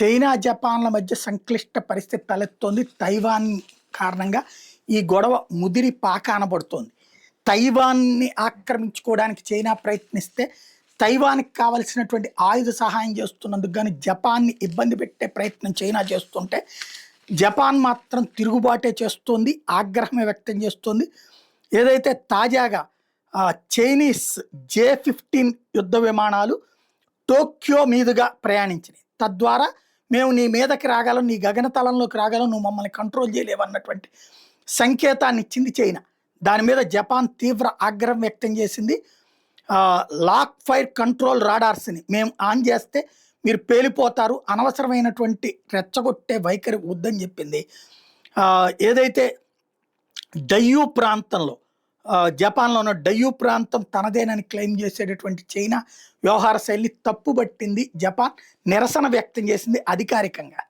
China జపాన్ల మధ్య సంక్లిష్ట పరిస్థితి తలెత్తోంది. తైవాన్ కారణంగా ఈ గొడవ ముదిరి పాకానబడుతోంది. తైవాన్ని ఆక్రమించుకోవడానికి చైనా ప్రయత్నిస్తే తైవాన్కి కావలసినటువంటి ఆయుధ సహాయం చేస్తున్నందుకు కానీ జపాన్ని ఇబ్బంది పెట్టే ప్రయత్నం చైనా చేస్తుంటే జపాన్ మాత్రం తిరుగుబాటే చేస్తోంది, ఆగ్రహమే వ్యక్తం చేస్తోంది. ఏదైతే తాజాగా చైనీస్ J-15 యుద్ధ విమానాలు టోక్యో మీదుగా ప్రయాణించినాయి. తద్వారా మేము నీ మీదకి రాగలం, నీ గగనతలంలోకి రాగలం, నువ్వు మమ్మల్ని కంట్రోల్ చేయలేవు అన్నటువంటి సంకేతాన్ని ఇచ్చింది చైనా. దాని మీద జపాన్ తీవ్ర ఆగ్రహం వ్యక్తం చేసింది. లాక్ ఫైర్ కంట్రోల్ రాడార్స్ని మేము ఆన్ చేస్తే మీరు పేలిపోతారు, అనవసరమైనటువంటి రెచ్చగొట్టే వైఖరి వద్దని చెప్పింది. ఏదైతే డయ్యూ ప్రాంతంలో జపాన్లో ఉన్న డయ్యూ ప్రాంతం తనదేనని క్లెయిమ్ చేసేటటువంటి చైనా వ్యవహార శైలిని తప్పుబట్టింది. జపాన్ నిరసన వ్యక్తం చేసింది అధికారికంగా.